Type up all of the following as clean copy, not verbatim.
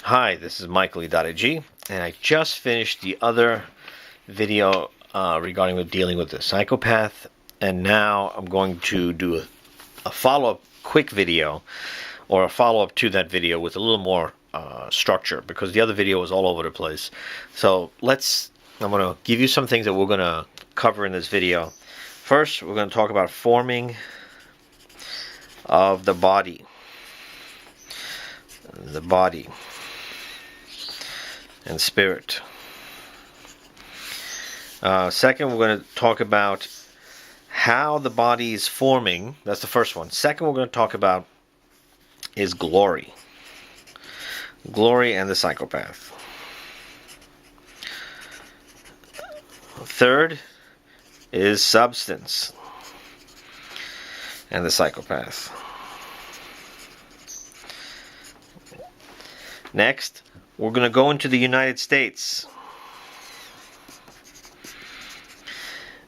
Hi, this is Michael.G, and I just finished the other video regarding dealing with the psychopath, and now I'm going to do a follow-up quick video, or a follow-up to that video with a little more structure, because the other video was all over the place. So I'm going to give you some things that we're going to cover in this video. First, we're going to talk about forming of the body. And spirit. Second, we're going to talk about how the body is forming. That's the first one. Second, we're going to talk about is glory. Glory and the psychopath. Third is substance and the psychopath. Next, we're going to go into the United States.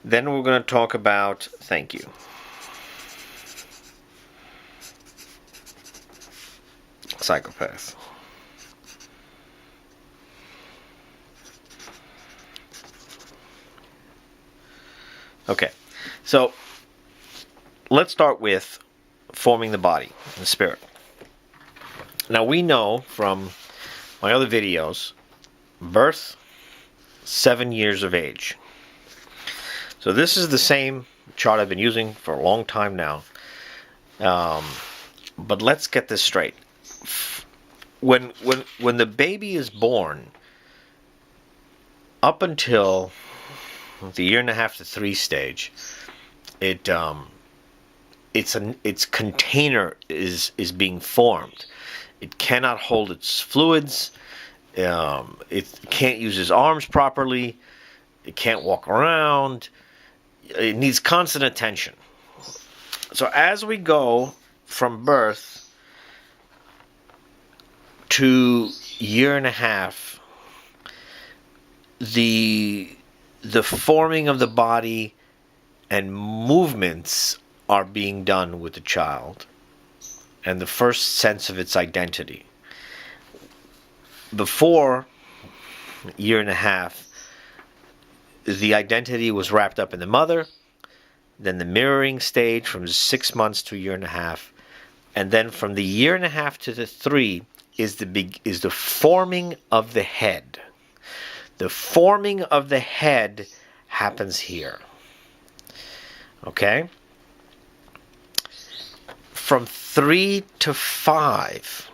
Then we're going to talk about, thank you, psychopath. Okay, so let's start with forming the body and the spirit. Now we know from my other videos, birth, 7 years of age. So this is the same chart I've been using for a long time now. But let's get this straight. When the baby is born, up until the 1.5 to 3 stage, its container is being formed. It cannot hold its fluids. It can't use its arms properly. It can't walk around. It needs constant attention. So as we go from birth to 1.5 years, the forming of the body and movements are being done with the child, and the first sense of its identity. Before 1.5 years, the identity was wrapped up in the mother, then the mirroring stage from 6 months to 1.5 years, and then from the 1.5 to the 3 is the forming of the head. The forming of the head happens here. Okay? From 3 to 5,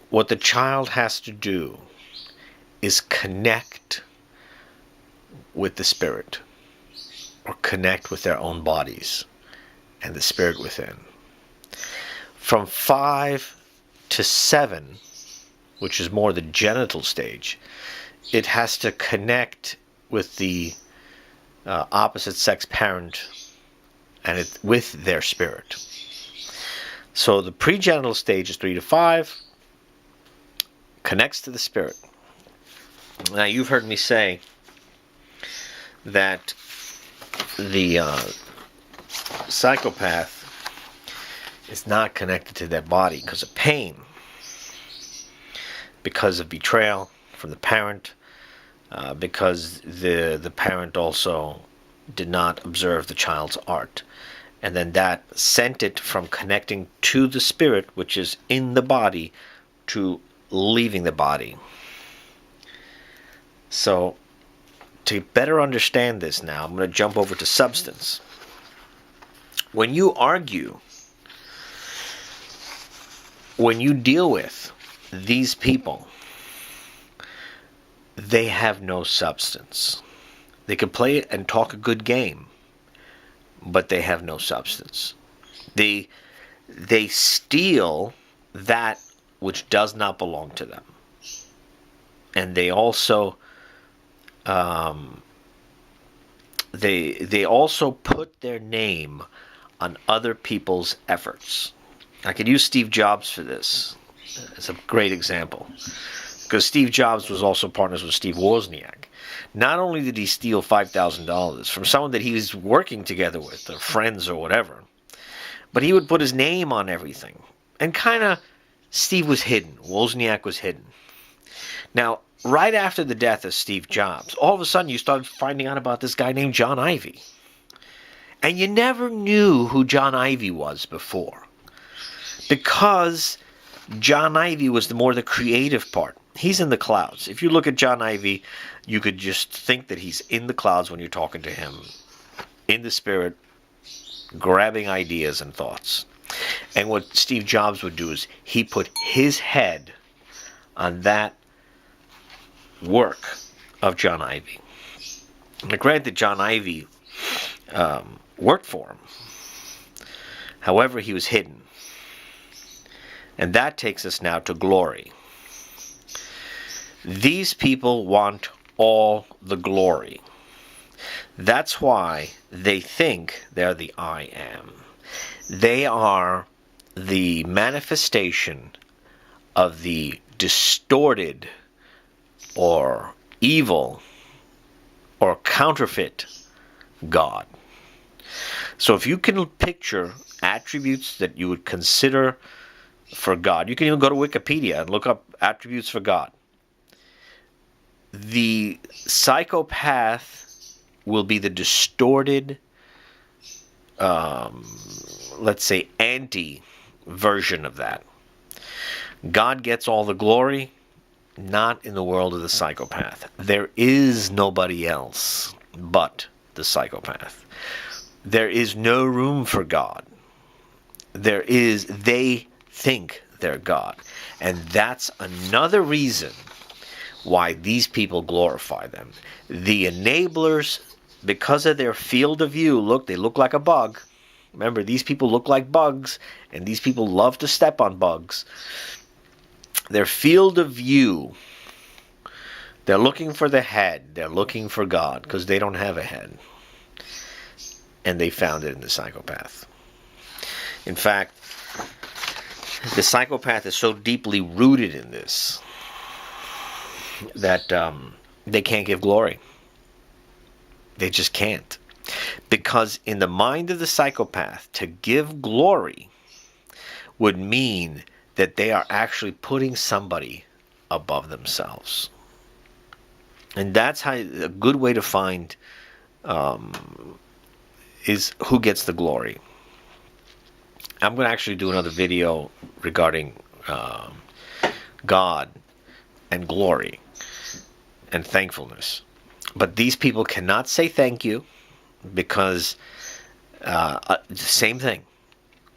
what the child has to do is connect with the spirit, or connect with their own bodies and the spirit within. From 5 to 7, which is more the genital stage, it has to connect with the opposite sex parent and with their spirit. So the pregenital stage is 3 to 5, connects to the spirit. Now you've heard me say that the psychopath is not connected to their body because of pain, because of betrayal from the parent, because the parent also did not observe the child's art, and then that sent it from connecting to the spirit, which is in the body, to leaving the body. So to better understand this now, I'm going to jump over to substance. When you argue, when you deal with these people, they have no substance. They can play and talk a good game, but they have no substance. They steal that which does not belong to them. And they also they also put their name on other people's efforts. I could use Steve Jobs for this. It's a great example, because Steve Jobs was also partners with Steve Wozniak. Not only did he steal $5,000 from someone that he was working together with, or friends or whatever, but he would put his name on everything and kind of Steve was hidden. Wozniak was hidden. Now, right after the death of Steve Jobs, all of a sudden you started finding out about this guy named John Ivey. And you never knew who John Ivey was before. Because John Ivey was the creative part. He's in the clouds. If you look at John Ivey, you could just think that he's in the clouds when you're talking to him. In the spirit, grabbing ideas and thoughts. And what Steve Jobs would do is he put his head on that work of John Ivey. Now, granted, John Ivey worked for him. However, he was hidden. And that takes us now to glory. These people want all the glory. That's why they think they're the I am. They are the manifestation of the distorted or evil or counterfeit God. So if you can picture attributes that you would consider for God, you can even go to Wikipedia and look up attributes for God. The psychopath will be the distorted, let's say, anti-version of that. God gets all the glory, not in the world of the psychopath. There is nobody else but the psychopath. There is no room for God. They think they're God. And that's another reason why these people glorify them. The enablers, because of their field of view, they look like a bug. Remember, these people look like bugs, and these people love to step on bugs. Their field of view, they're looking for the head. They're looking for God, because they don't have a head. And they found it in the psychopath. In fact, the psychopath is so deeply rooted in this that they can't give glory. They just can't. Because in the mind of the psychopath, to give glory would mean that they are actually putting somebody above themselves. And that's how a good way to find is who gets the glory. I'm going to actually do another video regarding God and glory and thankfulness. But these people cannot say thank you because the same thing.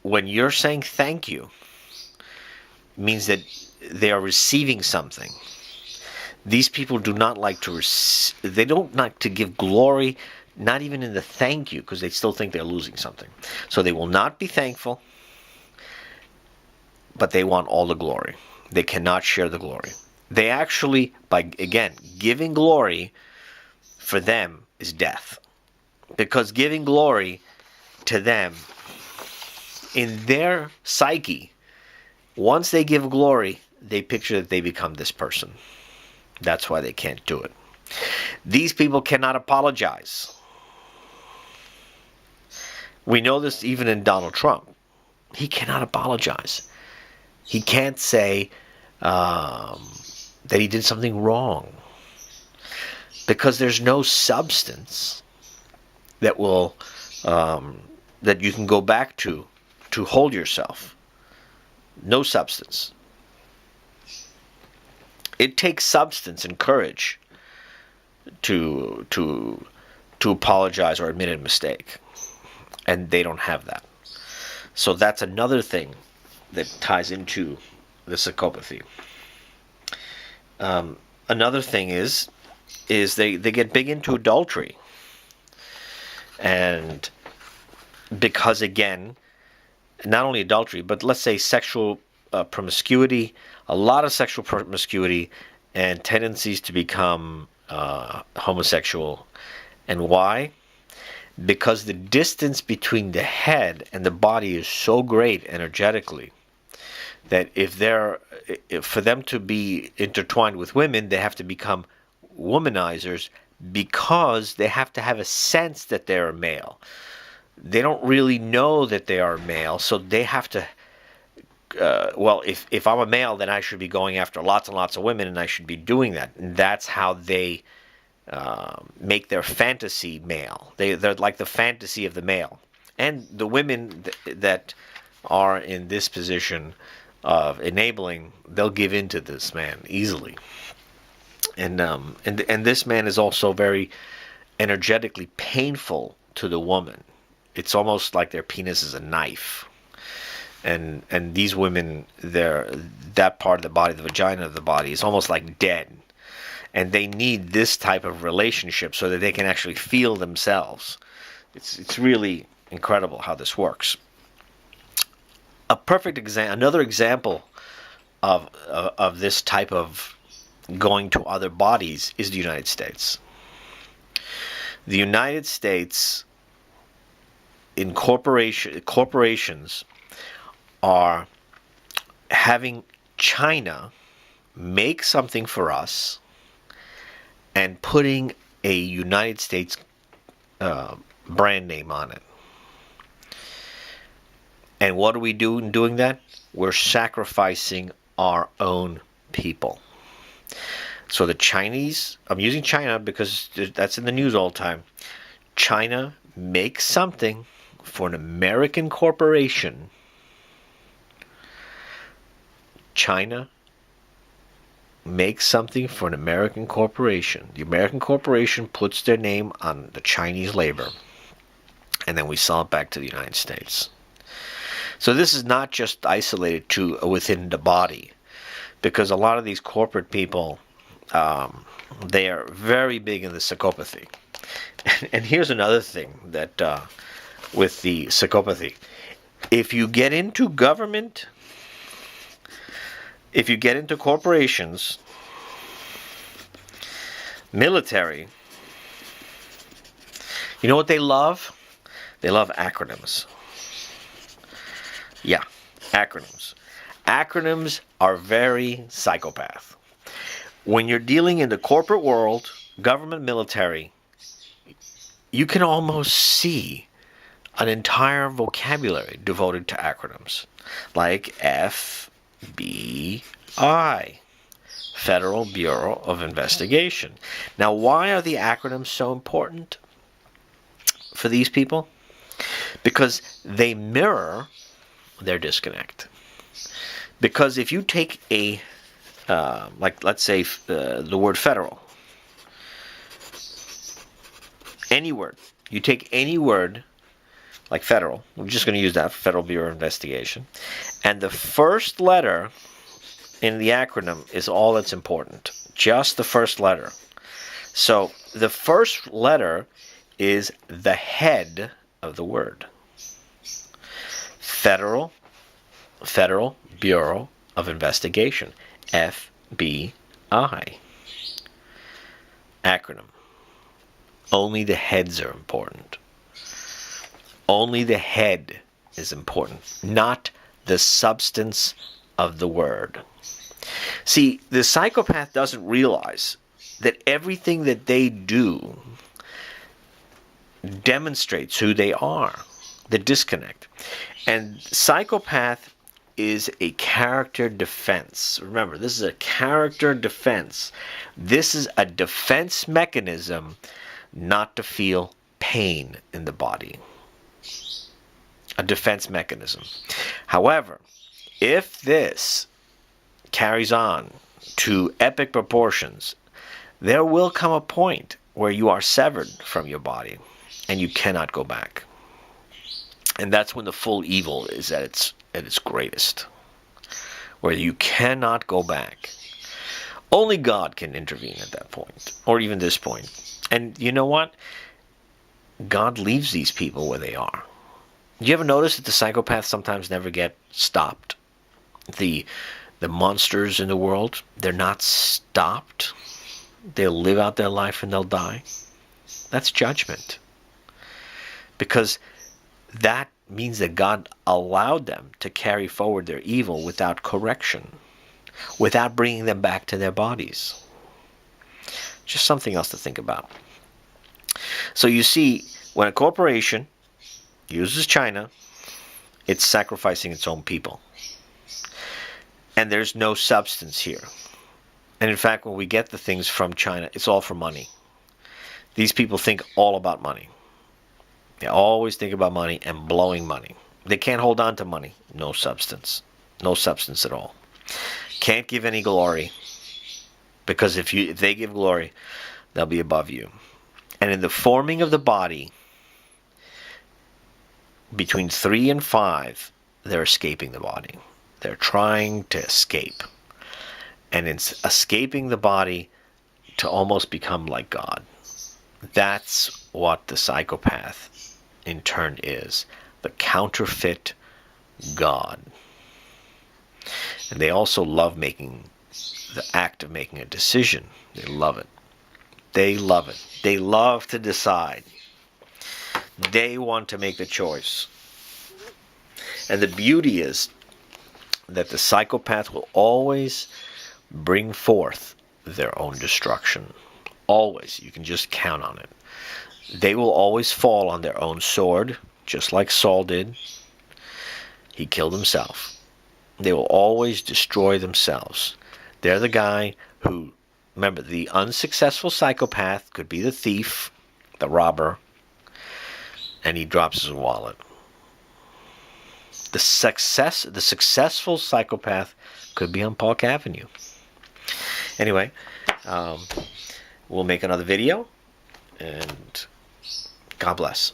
When you're saying thank you, it means that they are receiving something. These people do not like to they don't like to give glory, not even in the thank you, because they still think they're losing something. So they will not be thankful, but they want all the glory. They cannot share the glory. They actually, by, again, giving glory for them is death. Because giving glory to them, in their psyche, once they give glory, they picture that they become this person. That's why they can't do it. These people cannot apologize. We know this even in Donald Trump. He cannot apologize. He can't say that he did something wrong. Because there's no substance that will that you can go back to hold yourself. No substance. It takes substance and courage to apologize or admit a mistake, and they don't have that. So that's another thing that ties into the psychopathy. Another thing is they get big into adultery, and because again, not only adultery, but let's say sexual promiscuity, a lot of sexual promiscuity, and tendencies to become homosexual. And why? Because the distance between the head and the body is so great energetically that if for them to be intertwined with women, they have to become womanizers because they have to have a sense that they're a male. They don't really know that they are male, so they have to well, if I'm a male, then I should be going after lots and lots of women, and I should be doing that. And that's how they make their fantasy male. They're like the fantasy of the male. And the women that are in this position of enabling, they'll give in to this man easily. And this man is also very energetically painful to the woman. It's almost like their penis is a knife. And these women, that part of the body, the vagina of the body, is almost like dead. And they need this type of relationship so that they can actually feel themselves. It's really incredible how this works. Another example of this type of going to other bodies is the United States. The United States, in corporations, are having China make something for us and putting a United States brand name on it. And what do we do in doing that? We're sacrificing our own people. So the Chinese, I'm using China because that's in the news all the time. China makes something for an American corporation. China makes something for an American corporation. The American corporation puts their name on the Chinese labor, and then we sell it back to the United States. So this is not just isolated to within the body, because a lot of these corporate people, they are very big in the psychopathy. And here's another thing that with the psychopathy, if you get into government, if you get into corporations, military, you know what they love? They love acronyms. Yeah, acronyms. Acronyms are very psychopath. When you're dealing in the corporate world, government, military, you can almost see an entire vocabulary devoted to acronyms, like FBI, Federal Bureau of Investigation. Now, why are the acronyms so important for these people? Because they mirror their disconnect. Because if you take a, like let's say the word federal, any word, you take any word like federal, we're just going to use that for Federal Bureau of Investigation, and the first letter in the acronym is all that's important, just the first letter. So the first letter is the head of the word. Federal Bureau of Investigation, FBI. Acronym. Only the heads are important. Only the head is important, not the substance of the word. See, the psychopath doesn't realize that everything that they do demonstrates who they are, the disconnect. And psychopath is a character defense. Remember, this is a character defense. This is a defense mechanism not to feel pain in the body. A defense mechanism. However, if this carries on to epic proportions, there will come a point where you are severed from your body and you cannot go back. And that's when the full evil is at its greatest, where you cannot go back. Only God can intervene at that point, or even this point. And you know what? God leaves these people where they are. Do you ever notice that the psychopaths sometimes never get stopped? The monsters in the world, they're not stopped. They'll live out their life and they'll die. That's judgment. Because that means that God allowed them to carry forward their evil without correction, without bringing them back to their bodies. Just something else to think about. So you see, when a corporation uses China, it's sacrificing its own people. And there's no substance here. And in fact, when we get the things from China, it's all for money. These people think all about money. They always think about money and blowing money. They can't hold on to money. No substance. No substance at all. Can't give any glory. Because if they give glory, they'll be above you. And in the forming of the body, between 3 and 5, they're escaping the body. They're trying to escape. And it's escaping the body to almost become like God. That's what the psychopath in turn is. The counterfeit God. And they also love making the act of making a decision. They love it. They love it. They love to decide. They want to make the choice. And the beauty is that the psychopath will always bring forth their own destruction. Always. You can just count on it. They will always fall on their own sword, just like Saul did. He killed himself. They will always destroy themselves. They're the guy who, remember, the unsuccessful psychopath could be the thief, the robber, and he drops his wallet. The successful psychopath could be on Park Avenue. Anyway, we'll make another video, and God bless.